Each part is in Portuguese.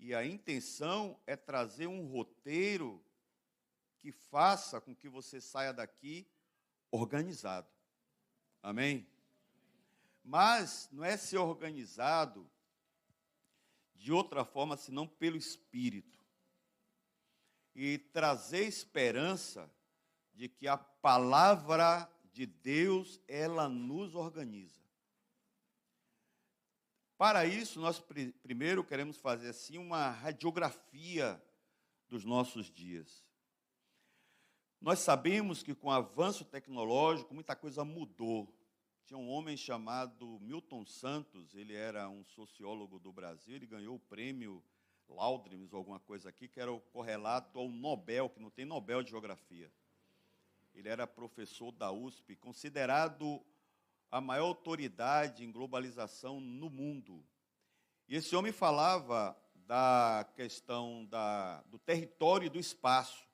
E a intenção é trazer um roteiro que faça com que você saia daqui organizado. Amém? Mas não é ser organizado de outra forma, senão pelo Espírito. E trazer esperança de que a palavra de Deus, ela nos organiza. Para isso, nós primeiro queremos fazer assim uma radiografia dos nossos dias. Nós sabemos que com o avanço tecnológico, muita coisa mudou. Tinha um homem chamado Milton Santos, ele era um sociólogo do Brasil, ele ganhou o prêmio Laudrmes, ou alguma coisa aqui, que era o correlato ao Nobel, que não tem Nobel de Geografia. Ele era professor da USP, considerado a maior autoridade em globalização no mundo. E esse homem falava da questão do território e do espaço.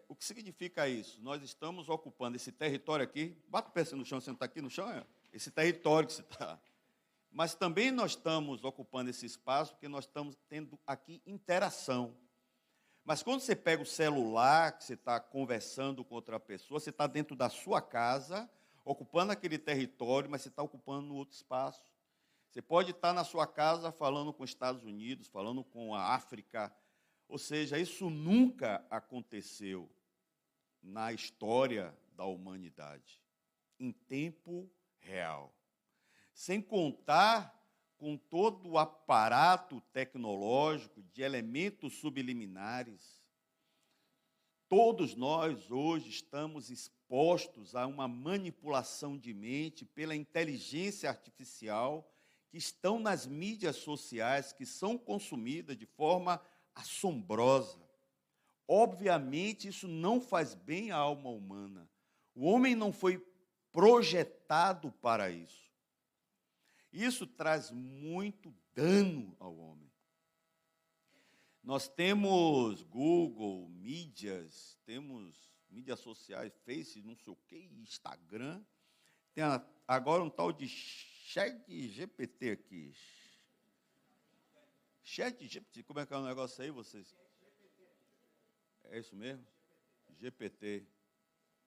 O que significa isso? Nós estamos ocupando esse território aqui, bata o pé no chão, você não está aqui no chão, esse território que você está. Mas também nós estamos ocupando esse espaço porque nós estamos tendo aqui interação. Mas quando você pega o celular, que você está conversando com outra pessoa, você está dentro da sua casa, ocupando aquele território, mas você está ocupando outro espaço. Você pode estar na sua casa falando com os Estados Unidos, falando com a África. Ou seja, isso nunca aconteceu na história da humanidade, em tempo real. Sem contar com todo o aparato tecnológico de elementos subliminares. Todos nós hoje estamos expostos a uma manipulação de mente pela inteligência artificial que estão nas mídias sociais, que são consumidas de forma assombrosa. Obviamente, isso não faz bem à alma humana. O homem não foi projetado para isso. Isso traz muito dano ao homem. Nós temos Google, temos mídias sociais, Face, não sei o que, Instagram. Tem agora um tal de ChatGPT aqui. ChatGPT, como é que é o negócio aí, vocês? É isso mesmo? GPT.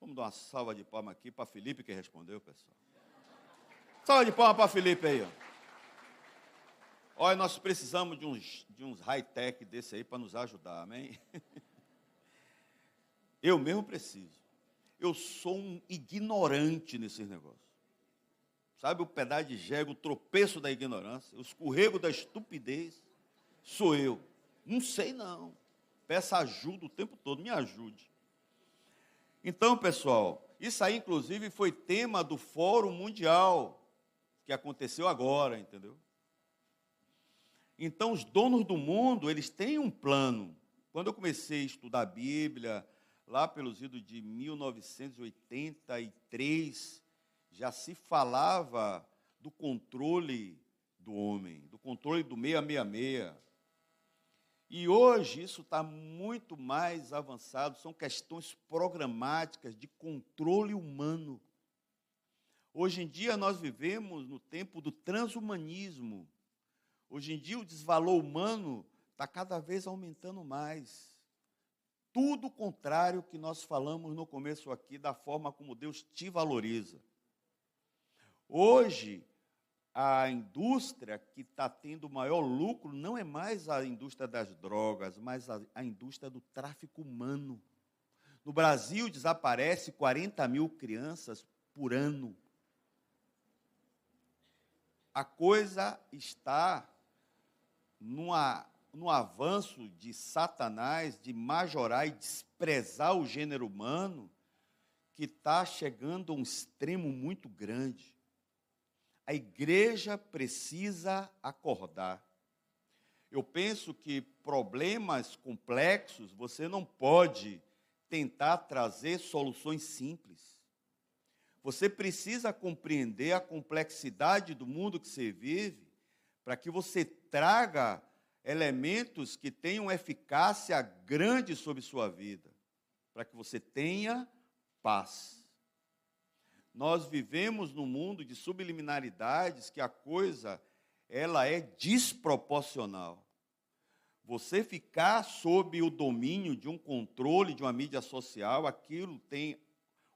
Vamos dar uma salva de palmas aqui para Felipe, que respondeu, pessoal. Salva de palmas para Felipe aí, ó. Olha, nós precisamos de uns high-tech desse aí para nos ajudar, amém? Eu mesmo preciso. Eu sou um ignorante nesses negócios. Sabe o pedaço de jegue, o tropeço da ignorância, o escorrego da estupidez, sou eu. Não sei não. Peço ajuda o tempo todo, me ajude. Então, pessoal, isso aí, inclusive, foi tema do Fórum Mundial, que aconteceu agora, entendeu? Então, os donos do mundo, eles têm um plano. Quando eu comecei a estudar a Bíblia, lá pelos idos de 1983, já se falava do controle do homem, do controle do 666. E hoje isso está muito mais avançado, são questões programáticas de controle humano. Hoje em dia nós vivemos no tempo do transhumanismo. Hoje em dia o desvalor humano está cada vez aumentando mais. Tudo o contrário que nós falamos no começo aqui, da forma como Deus te valoriza. Hoje, a indústria que está tendo maior lucro não é mais a indústria das drogas, mas a indústria do tráfico humano. No Brasil, desaparece 40 mil crianças por ano. A coisa está no avanço de Satanás, de majorar e desprezar o gênero humano, que está chegando a um extremo muito grande. A igreja precisa acordar. Eu penso que problemas complexos, você não pode tentar trazer soluções simples. Você precisa compreender a complexidade do mundo que você vive, para que você traga elementos que tenham eficácia grande sobre sua vida, para que você tenha paz. Nós vivemos num mundo de subliminaridades que a coisa ela é desproporcional. Você ficar sob o domínio de um controle de uma mídia social, aquilo tem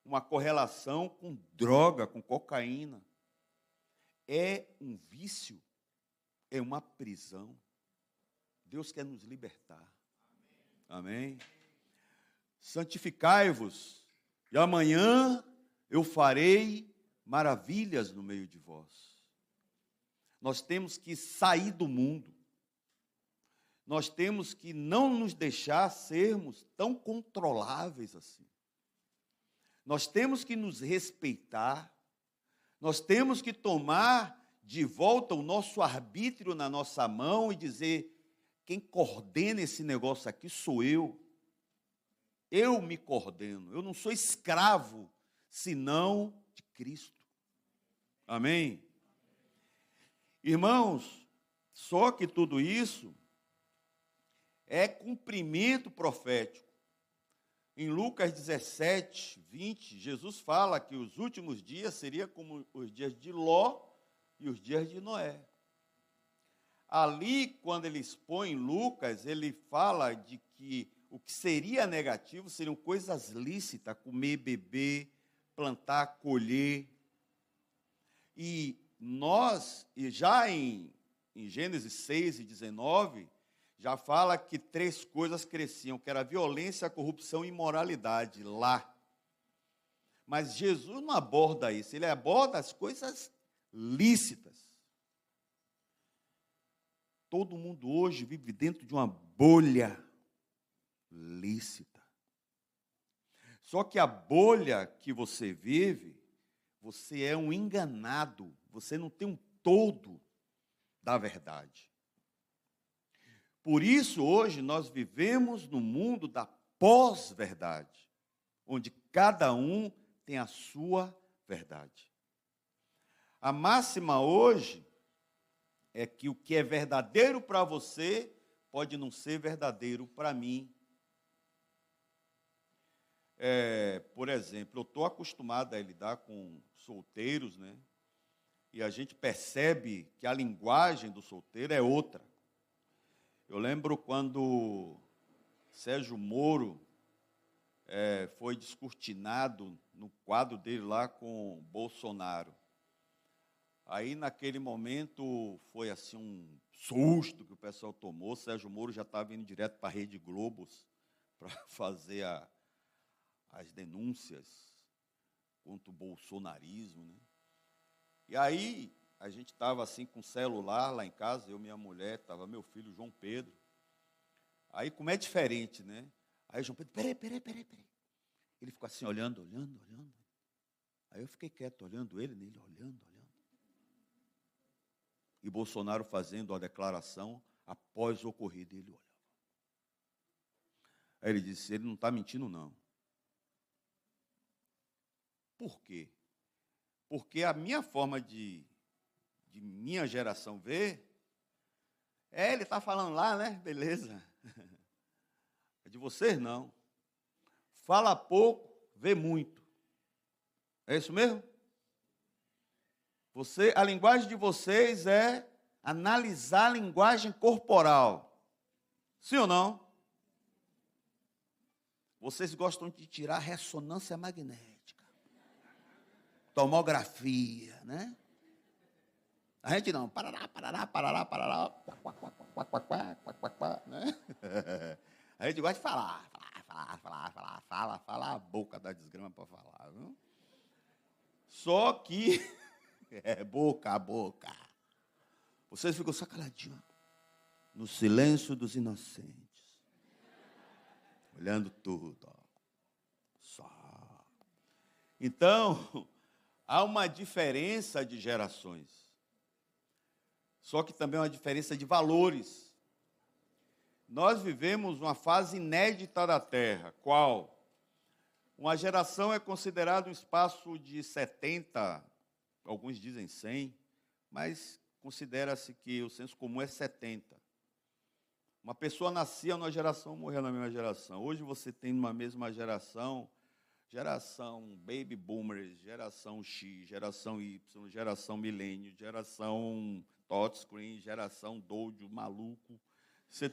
uma correlação com droga, com cocaína. É um vício, é uma prisão. Deus quer nos libertar. Amém? Santificai-vos, e amanhã eu farei maravilhas no meio de vós. Nós temos que sair do mundo. Nós temos que não nos deixar sermos tão controláveis assim. Nós temos que nos respeitar. Nós temos que tomar de volta o nosso arbítrio na nossa mão e dizer: quem coordena esse negócio aqui sou eu. Eu me coordeno. Eu não sou escravo, senão de Cristo. Amém? Irmãos, só que tudo isso é cumprimento profético. Em Lucas 17, 20, Jesus fala que os últimos dias seriam como os dias de Ló e os dias de Noé. Ali, quando ele expõe Lucas, ele fala de que o que seria negativo seriam coisas lícitas, comer, beber, plantar, colher. E nós, e já em Gênesis 6 e 19, já fala que 3 coisas cresciam, que era a violência, a corrupção e a imoralidade lá. Mas Jesus não aborda isso, ele aborda as coisas lícitas. Todo mundo hoje vive dentro de uma bolha lícita. Só que a bolha que você vive, você é um enganado, você não tem um todo da verdade. Por isso, hoje, nós vivemos no mundo da pós-verdade, onde cada um tem a sua verdade. A máxima hoje é que o que é verdadeiro para você pode não ser verdadeiro para mim. Por exemplo, eu estou acostumado a lidar com solteiros, né? E a gente percebe que a linguagem do solteiro é outra. Eu lembro quando Sérgio Moro foi descortinado no quadro dele lá com Bolsonaro. Aí, naquele momento, foi assim um susto que o pessoal tomou. Sérgio Moro já estava indo direto para a Rede Globo para fazer as denúncias contra o bolsonarismo, né? E aí, a gente estava assim com o celular lá em casa, eu e minha mulher, estava meu filho João Pedro. Aí, como é diferente, né? Aí o João Pedro, peraí. Ele ficou assim, olhando. Aí eu fiquei quieto, olhando ele, olhando. E Bolsonaro fazendo a declaração após o ocorrido, ele olhava. Aí ele disse, ele não está mentindo, não. Por quê? Porque a minha forma de minha geração ver, ele está falando lá, né? Beleza. É de vocês, não. Fala pouco, vê muito. É isso mesmo? A linguagem de vocês é analisar a linguagem corporal. Sim ou não? Vocês gostam de tirar ressonância magnética, tomografia, né? A gente não. Parará, né? A gente gosta de falar a boca da desgrama para falar, viu? Só que boca a boca. Vocês ficam só caladinhos, no silêncio dos inocentes, olhando tudo, ó. Só. Então, há uma diferença de gerações. Só que também há uma diferença de valores. Nós vivemos uma fase inédita da Terra. Qual? Uma geração é considerada um espaço de 70, alguns dizem 100, mas considera-se que o senso comum é 70. Uma pessoa nascia numa geração, morreu na mesma geração. Hoje você tem numa mesma geração baby boomers, geração X, geração Y, geração milênio, geração touchscreen, geração doido, maluco. Você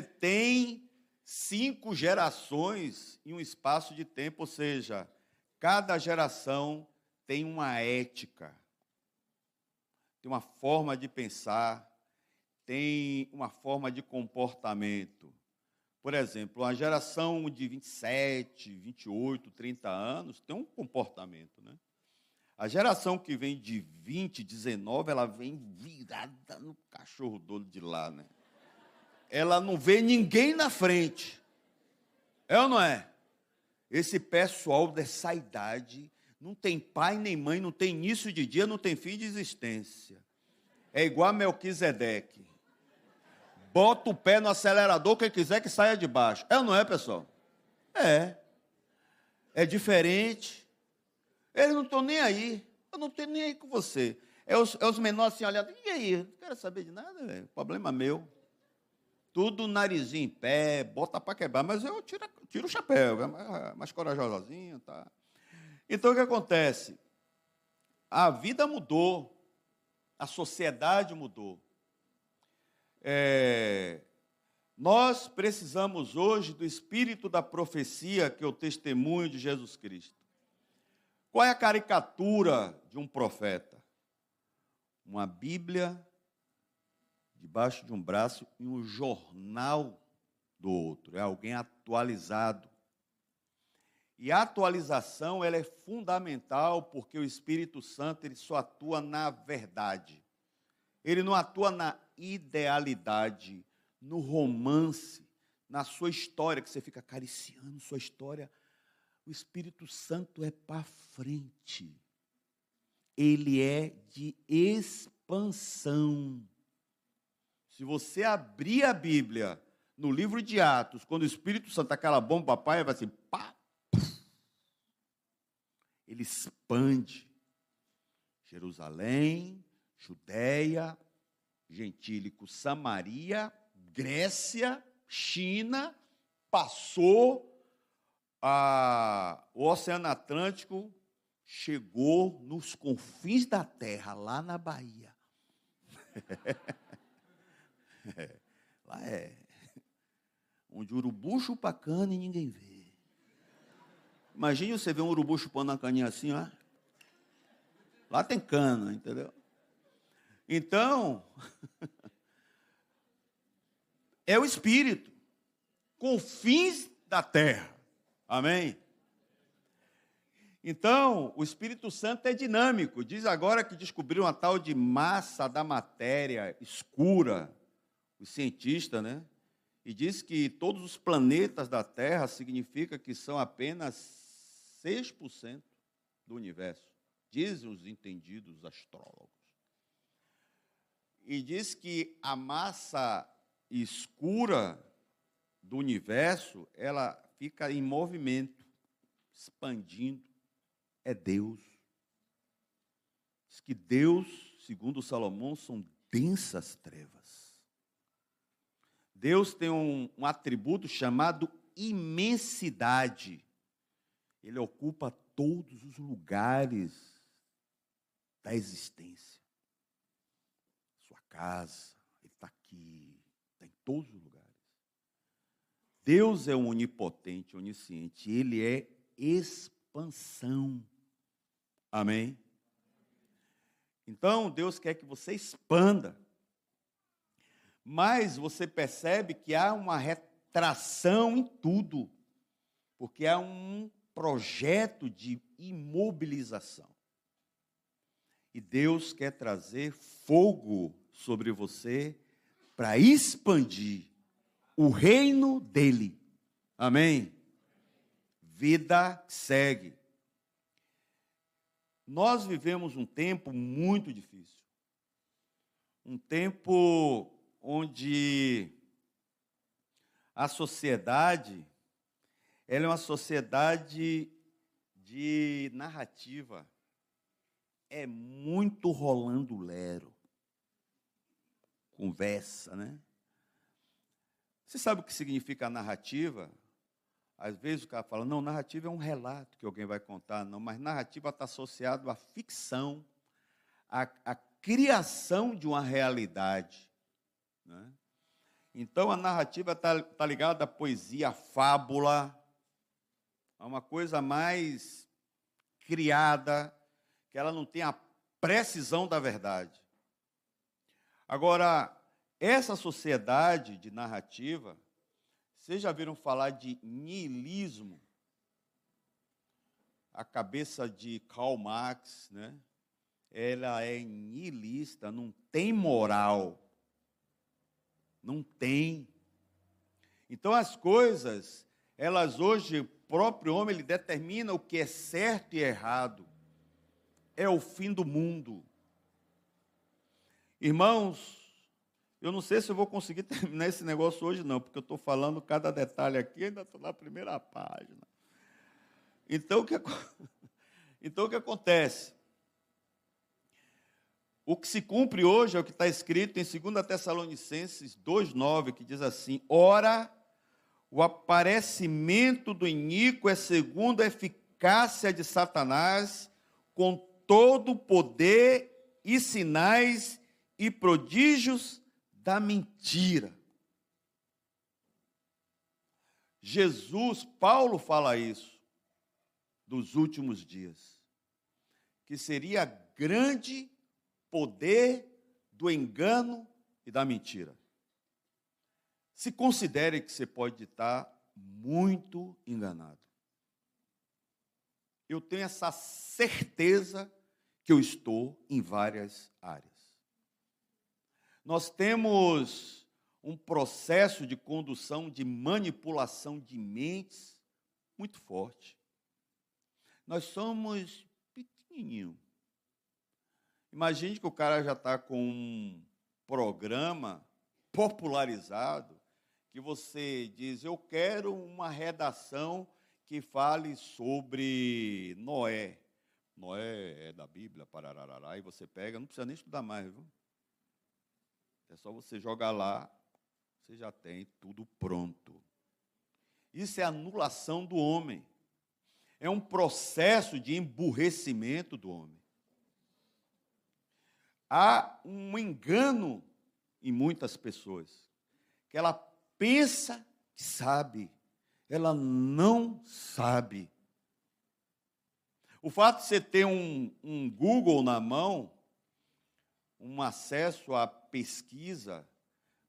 tem 5 gerações em um espaço de tempo, ou seja, cada geração tem uma ética, tem uma forma de pensar, tem uma forma de comportamento. Por exemplo, uma geração de 27, 28, 30 anos tem um comportamento, né? A geração que vem de 20, 19, ela vem virada no cachorro doido de lá, né? Ela não vê ninguém na frente. É ou não é? Esse pessoal dessa idade não tem pai nem mãe, não tem início de dia, não tem fim de existência. É igual a Melquisedeque. Bota o pé no acelerador, quem quiser que saia de baixo. É ou não é, pessoal? É. É diferente. Eles não estão nem aí. Eu não estou nem aí com você. É os menores assim olhando. E aí? Não quero saber de nada, velho. Problema meu. Tudo narizinho em pé, bota para quebrar. Mas eu tiro o chapéu, mais corajosinho, tá? Então, o que acontece? A vida mudou. A sociedade mudou. Nós precisamos hoje do espírito da profecia, que é o testemunho de Jesus Cristo. Qual é a caricatura de um profeta? Uma Bíblia debaixo de um braço e um jornal do outro. É alguém atualizado. E a atualização ela é fundamental porque o Espírito Santo ele só atua na verdade. Ele não atua na idealidade, no romance, na sua história, que você fica acariciando sua história. O Espírito Santo é para frente. Ele é de expansão. Se você abrir a Bíblia no livro de Atos, quando o Espírito Santo, aquela bomba papai, vai assim, pá, ele expande. Jerusalém, Judéia, Gentílico, Samaria, Grécia, China, passou o Oceano Atlântico, chegou nos confins da terra, lá na Bahia. Lá é onde o urubu chupa cana e ninguém vê. Imagine você ver um urubu chupando uma caninha assim, ó. Lá tem cana, entendeu? Então, é o Espírito, confins da terra. Amém? Então, o Espírito Santo é dinâmico. Diz agora que descobriram uma tal de massa da matéria escura, os cientistas, né? E diz que todos os planetas da Terra significa que são apenas 6% do universo. Dizem os entendidos astrólogos. E diz que a massa escura do universo, ela fica em movimento, expandindo. É Deus. Diz que Deus, segundo Salomão, são densas trevas. Deus tem um atributo chamado imensidade. Ele ocupa todos os lugares da existência. Sua casa, ele está aqui, está em todos os lugares. Deus é onipotente, onisciente, ele é expansão. Amém? Então, Deus quer que você expanda. Mas você percebe que há uma retração em tudo, porque há um projeto de imobilização. E Deus quer trazer fogo sobre você para expandir o reino dele. Amém? Vida segue. Nós vivemos um tempo muito difícil. Um tempo onde a sociedade, ela é uma sociedade de narrativa. É muito rolando lero. Conversa, né? Você sabe o que significa a narrativa? Às vezes o cara fala, não, narrativa é um relato que alguém vai contar. Não, mas narrativa está associado à ficção, a criação de uma realidade, né? Então, a narrativa está ligada à poesia, à fábula, a uma coisa mais criada, que ela não tem a precisão da verdade. Agora, essa sociedade de narrativa, vocês já viram falar de niilismo? A cabeça de Karl Marx, né? Ela é niilista, não tem moral. Não tem. Então, as coisas, elas hoje, o próprio homem, ele determina o que é certo e errado. É o fim do mundo. Irmãos, eu não sei se eu vou conseguir terminar esse negócio hoje, não, porque eu estou falando cada detalhe aqui, ainda estou na primeira página. Então, o que acontece? O que se cumpre hoje é o que está escrito em 2 Tessalonicenses 2,9, que diz assim: ora, o aparecimento do iníquo é segundo a eficácia de Satanás, com todo o poder e sinais e prodígios da mentira. Jesus, Paulo fala isso, dos últimos dias, que seria grande poder do engano e da mentira. Se considere que você pode estar muito enganado. Eu tenho essa certeza que eu estou em várias áreas. Nós temos um processo de condução, de manipulação de mentes muito forte. Nós somos pequenininhos. Imagine que o cara já está com um programa popularizado, que você diz, eu quero uma redação que fale sobre Noé. Noé é da Bíblia, pararará, e você pega, não precisa nem estudar mais, viu? É só você jogar lá, você já tem tudo pronto. Isso é anulação do homem. É um processo de emburrecimento do homem. Há um engano em muitas pessoas, que ela pensa que sabe, ela não sabe. O fato de você ter um Google na mão, um acesso à pesquisa,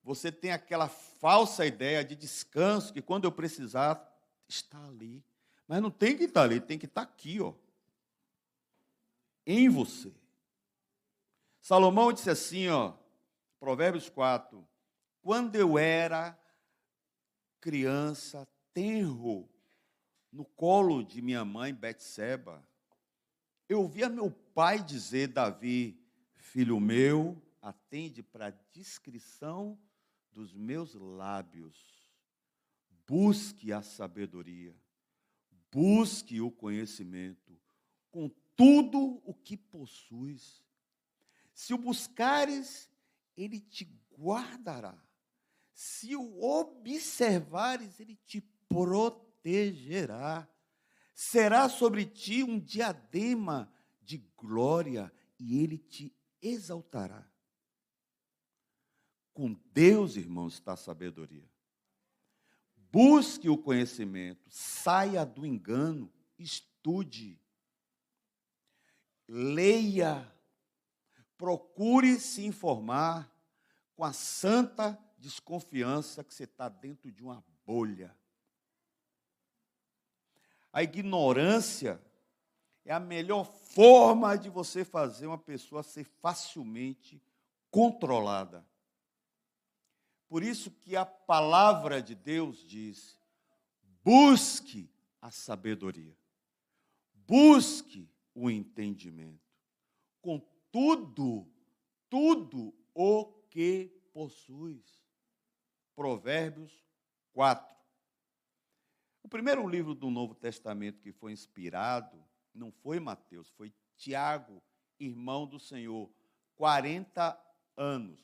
você tem aquela falsa ideia de descanso, que quando eu precisar, está ali. Mas não tem que estar ali, tem que estar aqui, ó, em você. Salomão disse assim, ó, Provérbios 4, quando eu era criança, tenro, no colo de minha mãe, Betseba, eu ouvia meu pai dizer, Davi, filho meu, atende para a discrição dos meus lábios, busque a sabedoria, busque o conhecimento, com tudo o que possuis. Se o buscares, ele te guardará. Se o observares, ele te protegerá. Será sobre ti um diadema de glória e ele te exaltará. Com Deus, irmãos, está a sabedoria. Busque o conhecimento, saia do engano, estude, leia, procure se informar com a santa desconfiança que você está dentro de uma bolha. A ignorância é a melhor forma de você fazer uma pessoa ser facilmente controlada. Por isso que a palavra de Deus diz, busque a sabedoria, busque o entendimento, com tudo o que possuis. Provérbios 4. O primeiro livro do Novo Testamento que foi inspirado não foi Mateus, foi Tiago, irmão do Senhor, 40 anos.